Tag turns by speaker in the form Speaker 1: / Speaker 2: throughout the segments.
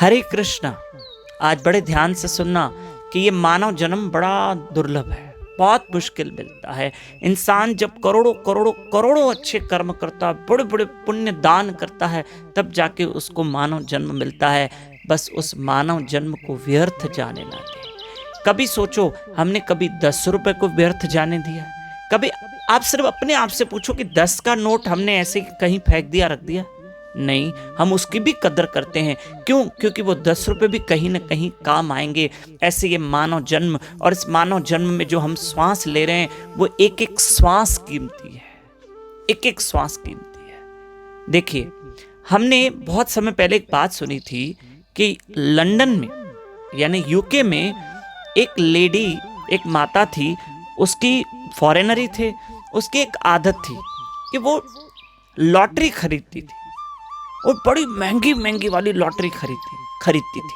Speaker 1: हरे कृष्णा। आज बड़े ध्यान से सुनना कि ये मानव जन्म बड़ा दुर्लभ है, बहुत मुश्किल मिलता है। इंसान जब करोड़ों करोड़ों करोड़ों अच्छे कर्म करता, बड़े बड़े पुण्य दान करता है, तब जाके उसको मानव जन्म मिलता है। बस उस मानव जन्म को व्यर्थ जाने ना दे। कभी सोचो, हमने कभी 10 रुपए को व्यर्थ जाने दिया? कभी आप सिर्फ अपने आप से पूछो कि 10 का नोट हमने ऐसे कहीं फेंक दिया, रख दिया? नहीं, हम उसकी भी कदर करते हैं। क्यों? क्योंकि वो 10 रुपए भी कहीं ना कहीं काम आएंगे। ऐसे ये मानव जन्म, और इस मानव जन्म में जो हम श्वास ले रहे हैं, वो एक एक श्वास कीमती है, एक एक श्वास कीमती है। देखिए, हमने बहुत समय पहले एक बात सुनी थी कि लंदन में यानी यूके में एक लेडी, एक माता थी, उसकी फॉरेनर ही थे, उसकी एक आदत थी कि वो लॉटरी खरीदती थी। वो बड़ी महंगी महंगी वाली लॉटरी खरीदती थी,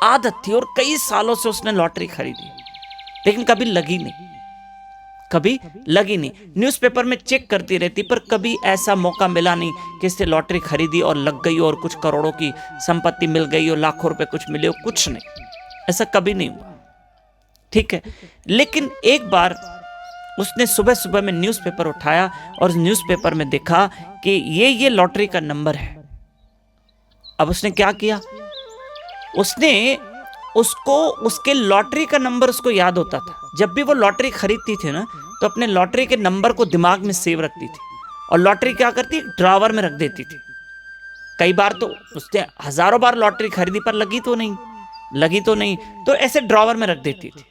Speaker 1: आदत थी, और कई सालों से उसने लॉटरी खरीदी, लेकिन कभी लगी नहीं। न्यूज़पेपर में चेक करती रहती, पर कभी ऐसा मौका मिला नहीं कि इससे लॉटरी खरीदी और लग गई और कुछ करोड़ों की संपत्ति मिल गई और लाखों रुपए कुछ मिले हो, कुछ नहीं, ऐसा कभी नहीं हुआ। ठीक है, लेकिन एक बार उसने सुबह सुबह में न्यूज़पेपर उठाया और न्यूज़पेपर में देखा कि ये लॉटरी का नंबर है। अब उसने क्या किया, उसने उसके लॉटरी का नंबर उसको याद होता था। जब भी वो लॉटरी खरीदती थी ना, तो अपने लॉटरी के नंबर को दिमाग में सेव रखती थी, और लॉटरी क्या करती, ड्रॉवर में रख देती थी। कई बार तो उसने हजारों बार लॉटरी खरीदी, पर लगी तो नहीं, तो ऐसे ड्रॉवर में रख देती थी,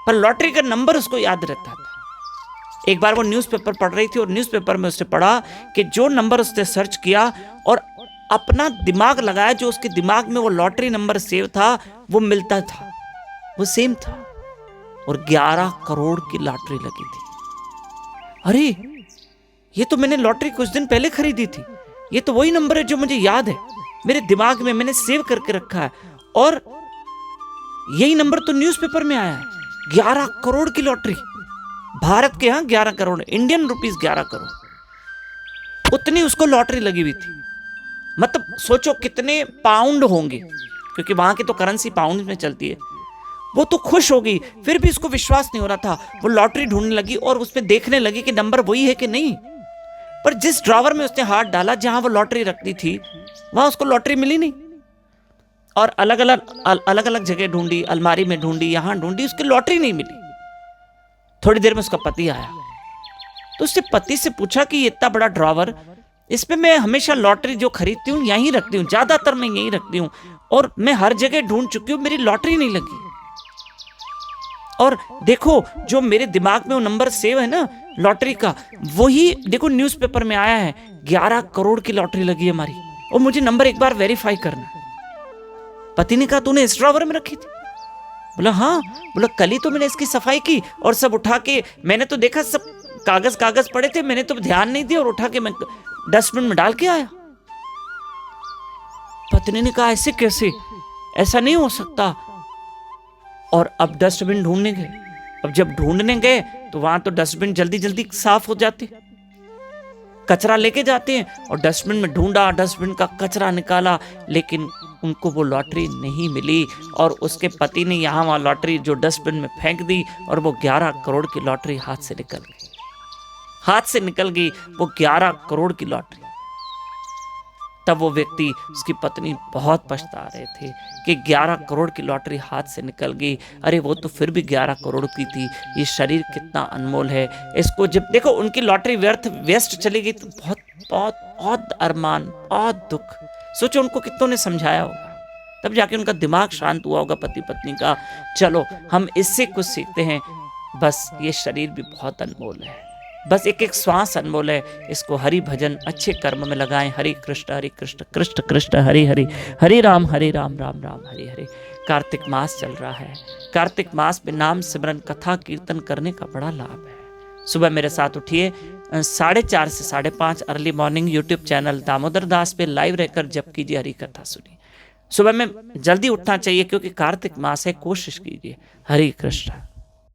Speaker 1: पर लॉटरी का नंबर उसको याद रहता था। एक बार वो न्यूज़पेपर पढ़ रही थी, और न्यूज़पेपर में उसने पढ़ा कि जो नंबर उसने सर्च किया और अपना दिमाग लगाया, जो उसके दिमाग में वो लॉटरी नंबर सेव था, वो मिलता था, वो सेम था, और 11 करोड़ की लॉटरी लगी थी। अरे, ये तो मैंने लॉटरी कुछ दिन पहले खरीदी थी, ये तो वही नंबर है जो मुझे याद है, मेरे दिमाग में मैंने सेव करके रखा है, और यही नंबर तो न्यूज़पेपर में आया है। 11 करोड़ की लॉटरी, भारत के यहाँ 11 करोड़, इंडियन रुपीस 11 करोड़, उतनी उसको लॉटरी लगी हुई थी। मतलब सोचो कितने पाउंड होंगे, क्योंकि वहां की तो करेंसी पाउंड में चलती है। वो तो खुश हो गई, फिर भी उसको विश्वास नहीं हो रहा था। वो लॉटरी ढूंढने लगी और उसमें देखने लगी कि नंबर वही है कि नहीं, पर जिस ड्रॉवर में उसने हाथ डाला जहां वो लॉटरी रखती थी, वहां उसको लॉटरी मिली नहीं। और अलग अलग जगह ढूंढी, अलमारी में ढूंढी, यहां ढूंढी, उसकी लॉटरी नहीं मिली। थोड़ी देर में उसका पति आया, तो उसने पति से पूछा कि ये इतना बड़ा ड्रॉवर, इसमें मैं हमेशा लॉटरी जो खरीदती हूँ यहीं रखती हूँ, ज्यादातर मैं यहीं रखती हूँ, और मैं हर जगह ढूंढ चुकी हूँ, मेरी लॉटरी नहीं लगी। और देखो, जो मेरे दिमाग में वो नंबर सेव है ना लॉटरी का, वही देखो न्यूज़पेपर में आया है, 11 करोड़ की लॉटरी लगी है हमारी, और मुझे नंबर एक बार वेरीफाई करना। पति ने कहा, तूने इस ड्रॉवर में रखी थी? बोला हाँ। बोला, कल ही तो मैंने इसकी सफाई की, और सब उठा के मैंने तो देखा, सब कागज पड़े थे, मैंने तो ध्यान नहीं दिया, और उठा के मैं डस्टबिन में डाल के आया। पत्नी ने कहा, ऐसे कैसे, ऐसा नहीं हो सकता। और अब डस्टबिन ढूंढने गए। अब जब ढूंढने गए तो वहां तो डस्टबिन जल्दी जल्दी साफ हो जाते, कचरा लेके जाते हैं, और डस्टबिन में ढूंढा, डस्टबिन का कचरा निकाला, लेकिन उनको वो लॉटरी नहीं मिली। और उसके पति ने यहाँ वहाँ लॉटरी जो डस्टबिन में फेंक दी, और वो 11 करोड़ की लॉटरी हाथ से निकल गई, वो 11 करोड़ की लॉटरी। तब वो व्यक्ति, उसकी पत्नी बहुत पछता रहे थे कि 11 करोड़ की लॉटरी हाथ से निकल गई। अरे वो तो फिर भी 11 करोड़ की थी। ये शरीर कितना अनमोल है, इसको जब देखो उनकी लॉटरी व्यस्त चली गई, तो बहुत बहुत बहुत अरमान, बहुत दुख। सोचो उनको कितनों ने समझाया होगा, तब जाके उनका दिमाग शांत हुआ होगा पति पत्नी का। चलो, हम इससे कुछ सीखते हैं, बस ये शरीर भी बहुत अनमोल है, बस एक एक श्वास अनमोल है, इसको हरि भजन अच्छे कर्म में लगाएं। हरे कृष्ण कृष्ण कृष्ण हरे हरे, हरे राम राम राम हरे हरे। कार्तिक मास चल रहा है, कार्तिक मास में नाम सिमरन कथा कीर्तन करने का बड़ा लाभ है। सुबह मेरे साथ उठिए, 4:30 से 5:30 early morning YouTube channel Damodar Das पे लाइव रहकर जप कीजिए, हरि कथा सुनिए। सुबह में जल्दी उठना चाहिए, क्योंकि कार्तिक मास है, कोशिश कीजिए। हरे कृष्ण।